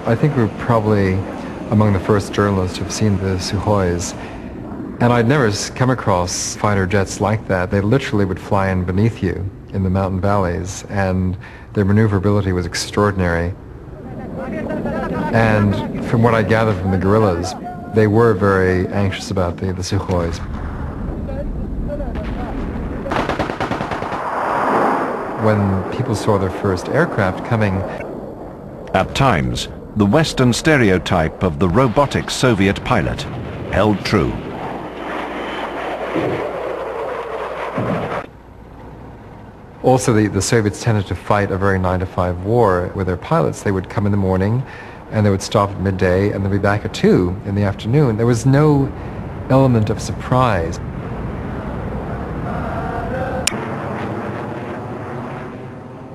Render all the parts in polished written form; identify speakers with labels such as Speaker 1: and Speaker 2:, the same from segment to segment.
Speaker 1: I think we're probably among the first journalists who've seen the Suhois. And I'd never come across fighter jets like that. They literally would fly in beneath you in the mountain valleys, and their maneuverability was extraordinary. And from what I gathered from the guerrillas, they were very anxious about the Suhois. When people saw their first aircraft coming,
Speaker 2: at times, the Western stereotype of the robotic Soviet pilot held true.
Speaker 1: Also, the Soviets tended to fight a very 9-to-5 war with their pilots. They would come in the morning, and they would stop at midday, and they'd be back at 2 in the afternoon. There was no element of surprise.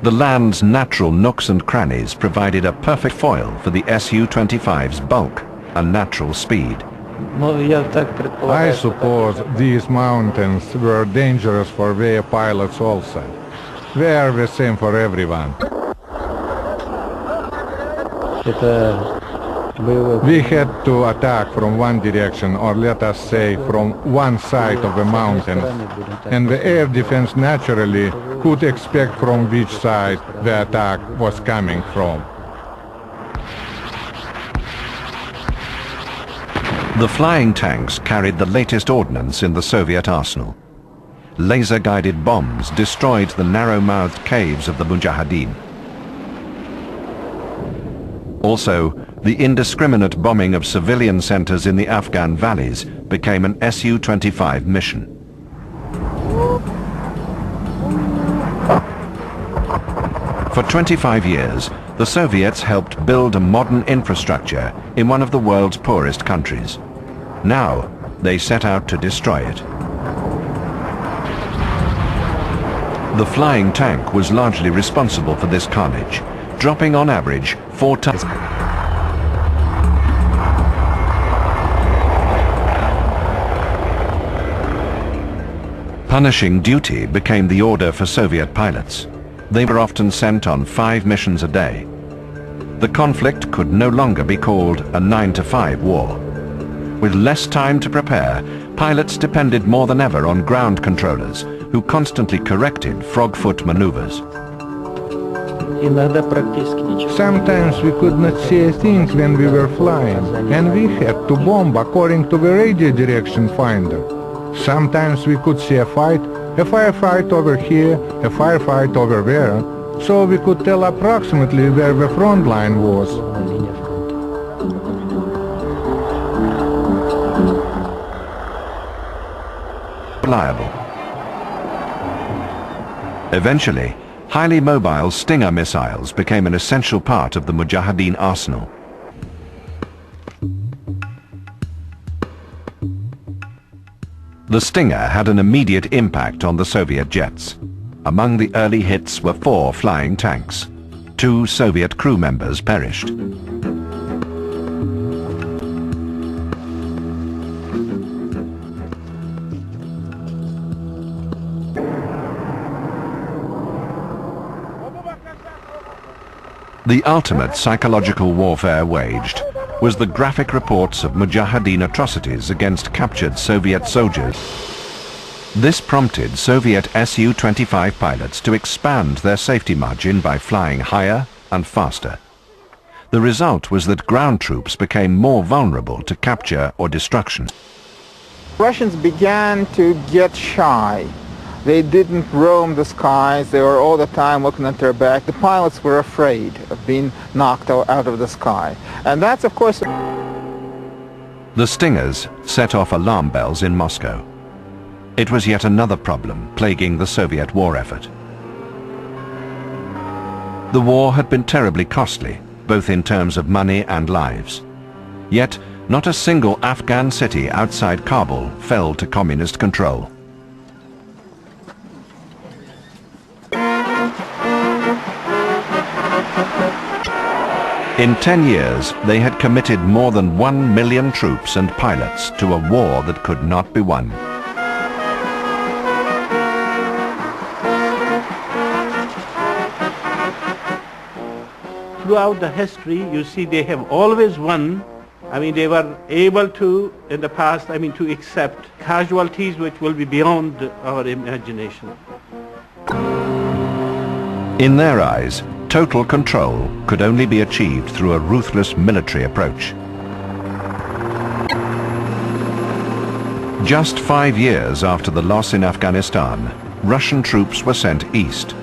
Speaker 2: The land's natural nooks and crannies provided a perfect foil for the Su-25's bulk and natural speed.
Speaker 3: I suppose these mountains were dangerous for their pilots also. They are the same for everyone. We had to attack from one direction, or let us say from one side of the mountains, and the air defense naturally could expect from which side the attack was coming from.
Speaker 2: The flying tanks carried the latest ordnance in the Soviet arsenal. Laser-guided bombs destroyed the narrow-mouthed caves of the Mujahideen. Also, the indiscriminate bombing of civilian centers in the Afghan valleys became an Su-25 mission. For 25 years, the Soviets helped build a modern infrastructure in one of the world's poorest countries. Now, they set out to destroy it. The flying tank was largely responsible for this carnage, dropping on average 4 tons. Punishing duty became the order for Soviet pilots. They were often sent on 5 missions a day. The conflict could no longer be called a 9-to-5 war. With less time to prepare, pilots depended more than ever on ground controllers, who constantly corrected frog-foot maneuvers.
Speaker 3: Sometimes we could not see a thing when we were flying, and we had to bomb according to the radio direction finder. Sometimes we could see a firefight over here, a firefight over there, so we could tell approximately where the front line was.
Speaker 2: Reliable. Eventually, highly mobile Stinger missiles became an essential part of the Mujahideen arsenal. The Stinger had an immediate impact on the Soviet jets. Among the early hits were 4 flying tanks. 2 Soviet crew members perished. The ultimate psychological warfare waged was the graphic reports of Mujahideen atrocities against captured Soviet soldiers. This prompted Soviet Su-25 pilots to expand their safety margin by flying higher and faster. The result was that ground troops became more vulnerable to capture or destruction.
Speaker 4: Russians began to get shy. They didn't roam the skies. They were all the time looking at their back. The pilots were afraid of being knocked out of the sky. And that's, of course...
Speaker 2: The Stingers set off alarm bells in Moscow. It was yet another problem plaguing the Soviet war effort. The war had been terribly costly, both in terms of money and lives. Yet, not a single Afghan city outside Kabul fell to communist control. In 10 years, they had committed more than 1 million troops and pilots to a war that could not be won.
Speaker 5: throughout the history, you see they have always won. I mean, they were able to, in the past, I mean, to accept casualties which will be beyond our imagination.
Speaker 2: In their eyes, total control could only be achieved through a ruthless military approach. Just 5 years after the loss in Afghanistan, Russian troops were sent east.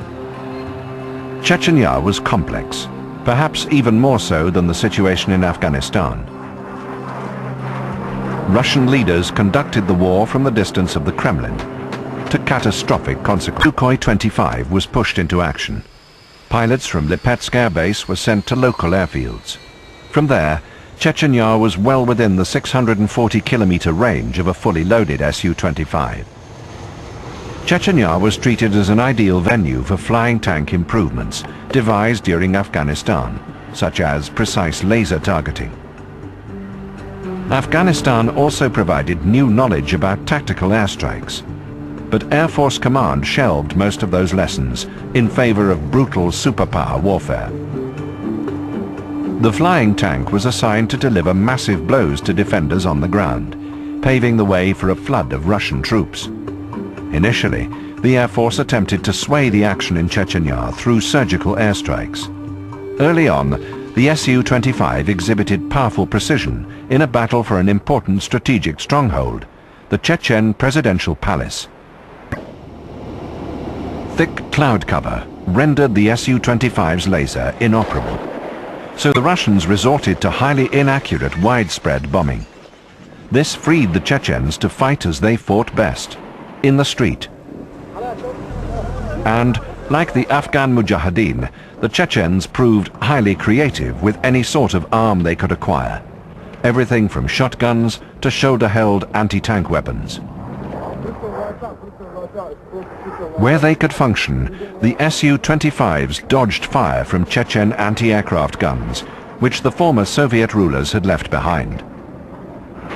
Speaker 2: Chechnya was complex, perhaps even more so than the situation in Afghanistan. Russian leaders conducted the war from the distance of the Kremlin, to catastrophic consequences. Su-25 was pushed into action. Pilots from Lipetsk Air Base were sent to local airfields. From there, Chechnya was well within the 640-kilometer range of a fully loaded Su-25. Chechnya was treated as an ideal venue for flying tank improvements devised during Afghanistan, such as precise laser targeting. Afghanistan also provided new knowledge about tactical airstrikes, but Air Force Command shelved most of those lessons in favor of brutal superpower warfare. The flying tank was assigned to deliver massive blows to defenders on the ground, paving the way for a flood of Russian troops. Initially, the Air Force attempted to sway the action in Chechnya through surgical airstrikes. Early on, the Su-25 exhibited powerful precision in a battle for an important strategic stronghold, the Chechen Presidential Palace. Thick cloud cover rendered the Su-25's laser inoperable, so the Russians resorted to highly inaccurate widespread bombing. This freed the Chechens to fight as they fought best, in the street. And, like the Afghan Mujahideen, the Chechens proved highly creative with any sort of arm they could acquire. Everything from shotguns to shoulder-held anti-tank weapons. Where they could function, the Su-25s dodged fire from Chechen anti-aircraft guns, which the former Soviet rulers had left behind.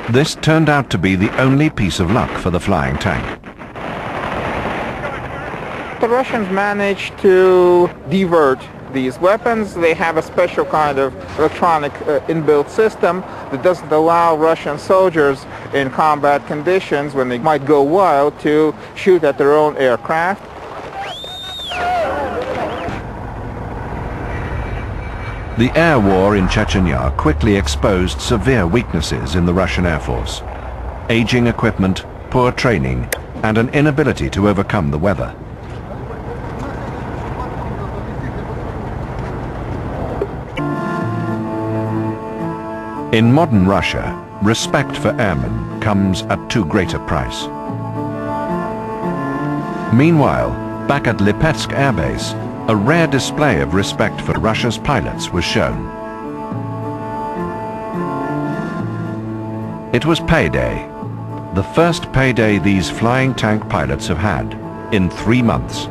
Speaker 2: This turned out to be the only piece of luck for the flying tank.
Speaker 4: The Russians managed to divert these weapons. They have a special kind of electronic inbuilt system that doesn't allow Russian soldiers in combat conditions, when they might go wild, to shoot at their own aircraft.
Speaker 2: The air war in Chechnya quickly exposed severe weaknesses in the Russian Air Force: aging equipment, poor training, and an inability to overcome the weather. In modern Russia, respect for airmen comes at too great a price. Meanwhile, back at Lipetsk Air Base, a rare display of respect for Russia's pilots was shown. It was payday, the first payday these flying tank pilots have had in 3 months.